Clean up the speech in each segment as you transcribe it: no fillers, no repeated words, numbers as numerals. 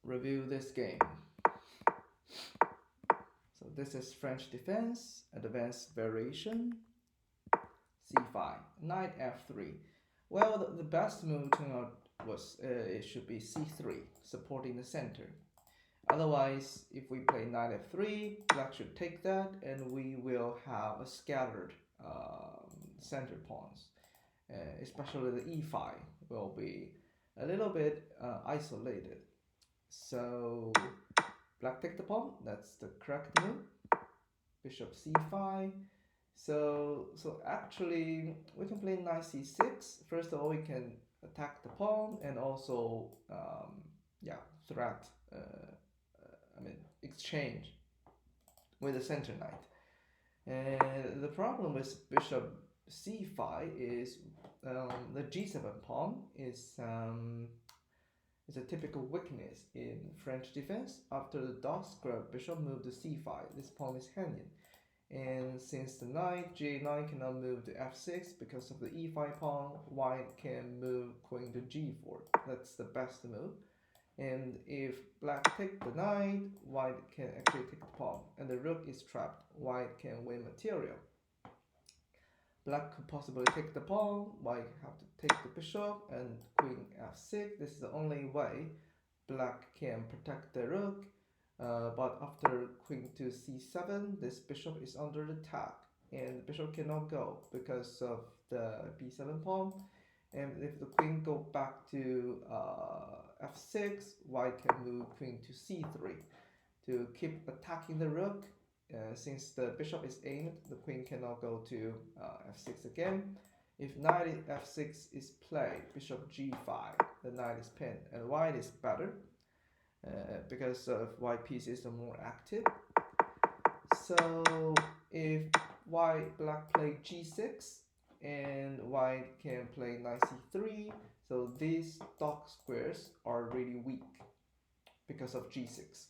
review this game. So this is French defense, advanced variation, c5, knight f3. Well, the best move turned out was it should be c3, supporting the center. Otherwise, if we play knight f3, black should take that, and we will have a scattered center pawns. Especially the e5 will be a little bit isolated. So black take the pawn, that's the correct move. Bishop c5. So actually we can play knight c6. First of all, we can attack the pawn and also yeah, threat. I mean, exchange with the center knight. And the problem with bishop c5 is the g7 pawn is a typical weakness in French defense. After the dog square bishop moved to c5, this pawn is hanging. And since the knight g9 cannot move to f6 because of the e5 pawn, white can move queen to g4. That's the best move. And if black take the knight, white can actually take the pawn, and the rook is trapped. White can win material. Black could possibly take the pawn, white have to take the bishop, and queen f6. This is the only way black can protect the rook. But after queen to c7, this bishop is under attack, and the bishop cannot go because of the b7 pawn. And if the queen go back to f6, white can move queen to c3 to keep attacking the rook. Since the bishop is aimed, the queen cannot go to f6 again. If knight f6 is played, bishop g5, the knight is pinned, and white is better because of white pieces are more active. So if black play g6, and white can play knight c3, so these dog squares are really weak because of g6,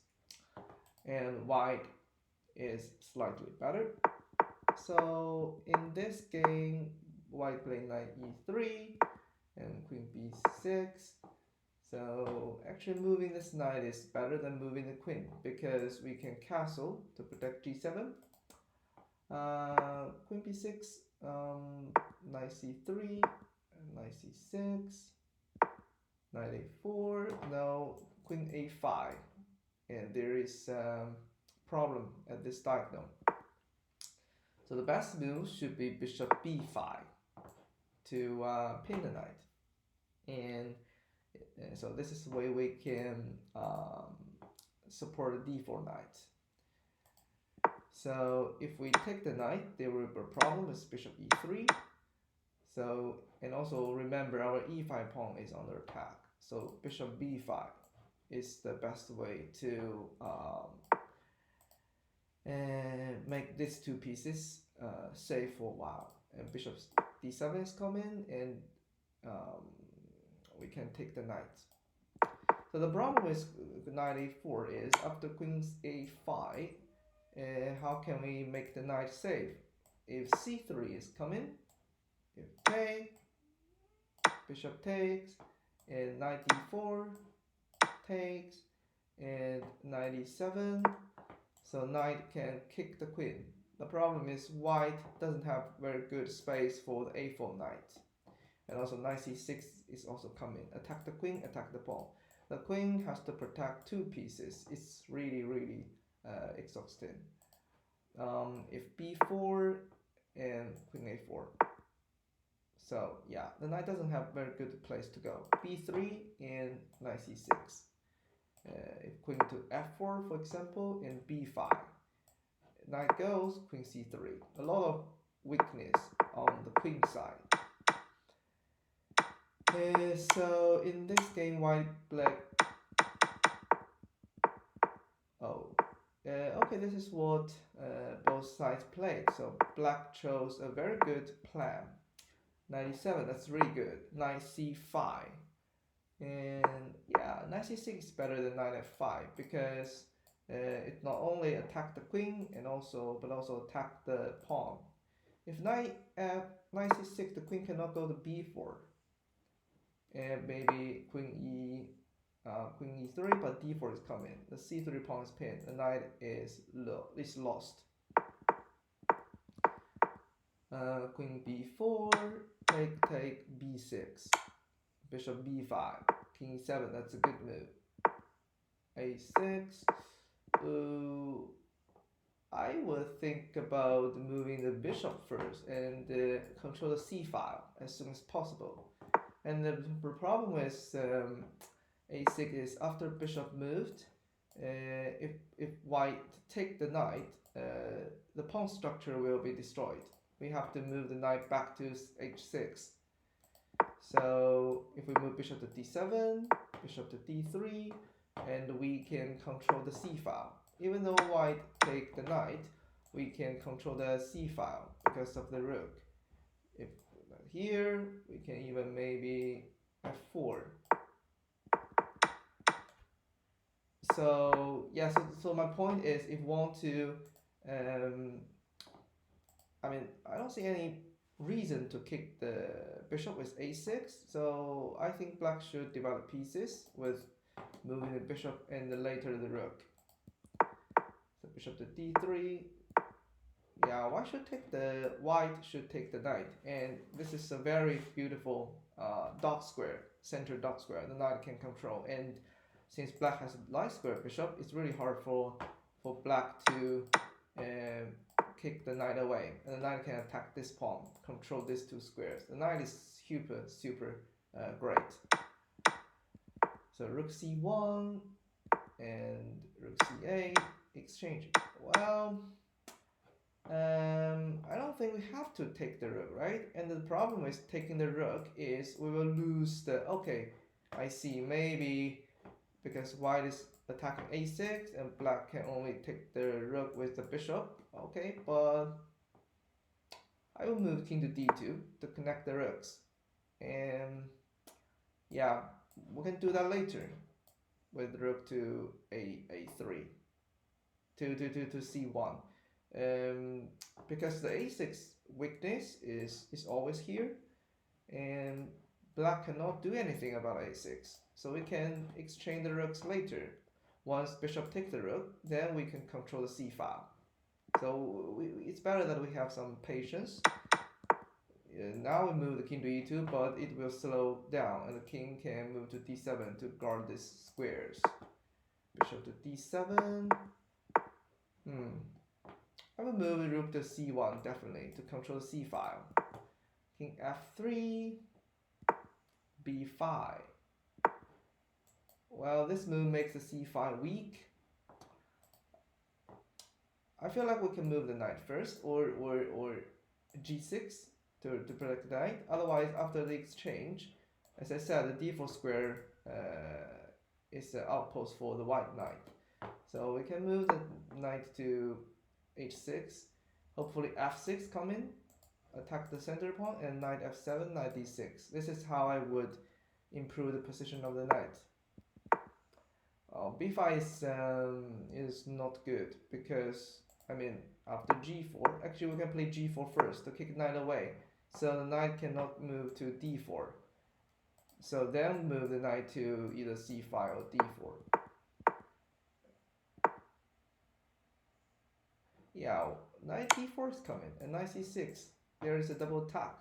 and white is slightly better. So in this game, white play knight e3 and queen b6. So actually moving this knight is better than moving the queen because we can castle to protect g7. Queen b6, knight c3, knight c6, knight a4. Now queen a5, and there is problem at this diagonal. So the best move should be bishop b5 to pin the knight, and so this is the way we can support the d4 knight. So if we take the knight, there will be a problem with bishop e3. So, and also remember our e5 pawn is under attack. So bishop b5 is the best way to make these two pieces safe for a while. And bishop d7 is coming, and we can take the knight. So the problem with knight a4 is after queen a5, how can we make the knight safe? If c3 is coming, if take, bishop takes, and knight d4 takes, and knight e7, so knight can kick the queen. The problem is white doesn't have very good space for the a4 knight. And also knight c6 is also coming. Attack the queen, attack the pawn. The queen has to protect two pieces. It's really exhausting. If b4 and queen a4. So yeah, the knight doesn't have very good place to go. b3 and knight c6. If queen to f4, for example, and b5. Knight goes, queen c3. A lot of weakness on the queen side. So in this game, white black. Okay, this is what both sides played. So black chose a very good plan. Knight e7, that's really good. Knight c5, and yeah, knight c6 is better than knight f5 because it not only attack the queen and but also attack the pawn. If knight c6, the queen cannot go to b4, and maybe queen queen e3, but d4 is coming. The c3 pawn is pinned. The knight is lost. Queen b4, take b6, bishop b5, king e7. That's a good move. a6. I would think about moving the bishop first and control the c file as soon as possible. And the problem is a6 is after bishop moved. If white take the knight, the pawn structure will be destroyed. We have to move the knight back to h6. So if we move bishop to d7, bishop to d3, and we can control the c file. Even though white take the knight, we can control the c file because of the rook. If here, we can even maybe f4. So yeah, so my point is, if you want to, I don't see any reason to kick the bishop with a6. So I think black should develop pieces with moving the bishop and later the rook. So bishop to d3. Yeah, white should take the knight, and this is a very beautiful dot square, center dot square. The knight can control, and since black has a light square bishop, it's really hard for black to kick the knight away, and the knight can attack this pawn, control these two squares. The knight is super great. So rook c1 and rook c8 exchange. Well, I don't think we have to take the rook, right? And the problem with taking the rook is we will lose the. Okay, I see. Maybe because white is attacking a6 and black can only take the rook with the bishop. Okay, but I will move king to d2 to connect the rooks, and yeah, we can do that later with rook to a3 to c1, because the a6 weakness is always here, and black cannot do anything about a6, so we can exchange the rooks later. Once bishop takes the rook, then we can control the c file. So it's better that we have some patience. Now we move the king to e2, but it will slow down, and the king can move to d7 to guard these squares. Bishop to d7. I will move the rook to c1 definitely to control the c file. King f3, b5. Well, this move makes the c file weak. I feel like we can move the knight first, or g6 to protect the knight. Otherwise, after the exchange, as I said, the d4 square is the outpost for the white knight. So we can move the knight to h6. Hopefully f6 come in, attack the center pawn, and knight f7, knight d6. This is how I would improve the position of the knight. b5 is not good because after g4, actually we can play g4 first to kick knight away, so the knight cannot move to d4. So then move the knight to either c5 or d4. Yeah, knight d4 is coming, and knight c6. There is a double attack.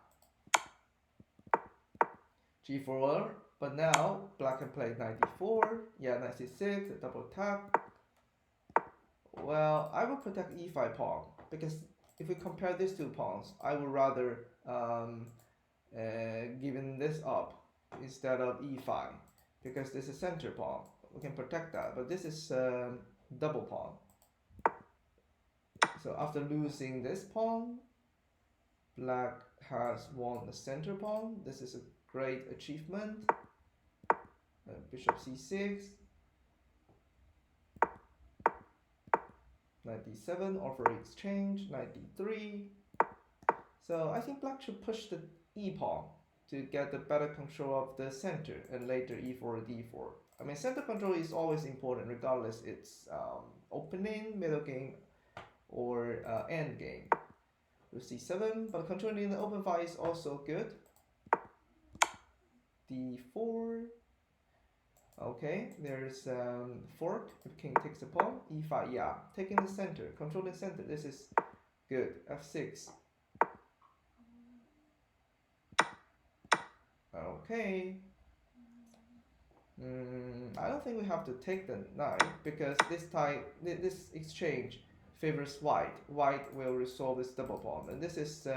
g4, but now black can play knight d4. Yeah, knight c6, a double attack. Well, I will protect e5 pawn, because if we compare these two pawns, I would rather giving this up instead of e5, because this is center pawn. We can protect that, but this is double pawn. So after losing this pawn, black has won the center pawn. This is a great achievement. Bishop c6, knight d7, offer exchange, knight d3. So I think black should push the e pawn to get the better control of the center, and later e4 or d4. Center control is always important regardless it's opening, middle game, or end game. Rook c7, but controlling the open file is also good. d4. Okay, there's fork. If king takes the pawn, e5. Yeah, taking the center, controlling center. This is good. f6. Okay. I don't think we have to take the knight because this exchange favors white. White will resolve this double pawn, and this is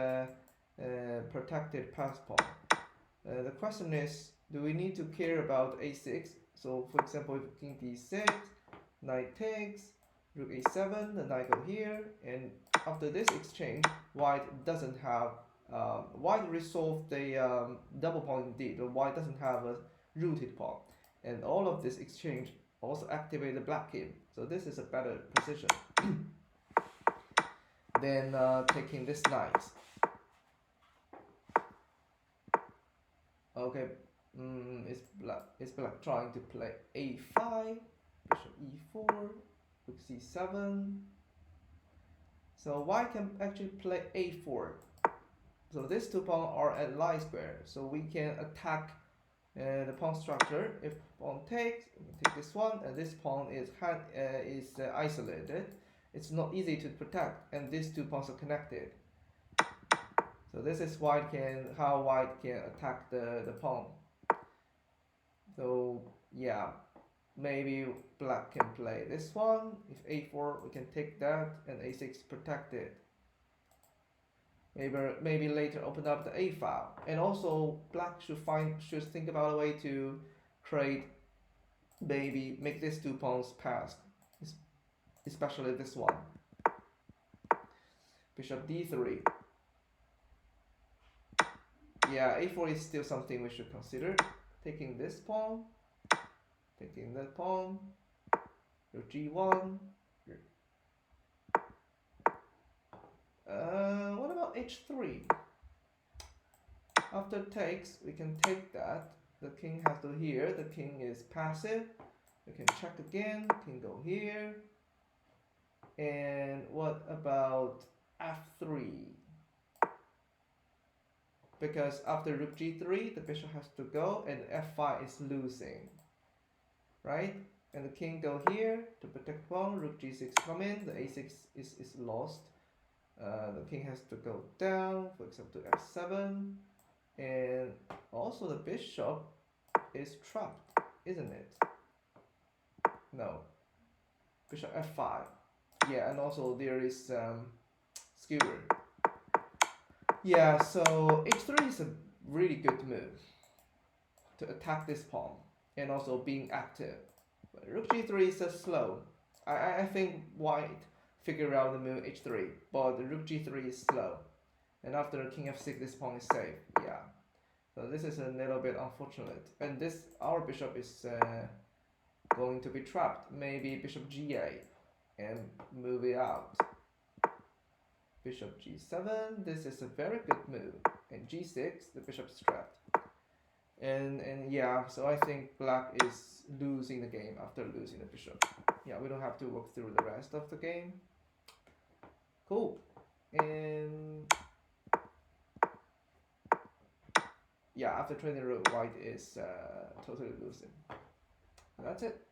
protected pass pawn. The question is, do we need to care about a6? So, for example, if king d6, knight takes, rook a7, the knight go here, and after this exchange, white doesn't have white resolved the double pawn indeed, but white doesn't have a rooted pawn, and all of this exchange also activate the black king. So this is a better position than taking this knight. Okay, is black trying to play a5, bishop e4, rook c7. So white can actually play a4. So these two pawns are at line square, so we can attack the pawn structure. If pawn takes, we can take this one, and this pawn is isolated. It's not easy to protect, and these two pawns are connected. So this is how white can attack the pawn. So yeah, maybe black can play this one. If a4, we can take that, and a6 protected. Maybe later open up the a file, and also black should think about a way to create, maybe make these two pawns pass, especially this one. Bishop d3. Yeah, a4 is still something we should consider. Taking this pawn, taking that pawn, rook g1. What about h3? After takes, we can take that. The king has to here. The king is passive. We can check again. King go here. And what about f3? Because after rook g3, the bishop has to go, and f5 is losing, right? And the king go here to protect pawn. Rook g6 come in. The a6 is lost. The king has to go down, for example, to f7. And also the bishop is trapped, isn't it? No. Bishop f5. Yeah, and also there is skewer. Yeah, so h3 is a really good move to attack this pawn and also being active. But rook g3 is so slow. I think white figured out the move h3, but the rook g3 is slow. And after king f6, this pawn is safe. Yeah. So this is a little bit unfortunate. And our bishop is going to be trapped. Maybe bishop g8 and move it out. Bishop g7, this is a very good move. And g6, the bishop is trapped. And yeah, so I think black is losing the game after losing the bishop. Yeah, we don't have to walk through the rest of the game. Cool. And yeah, after 20 rook, white is totally losing. That's it.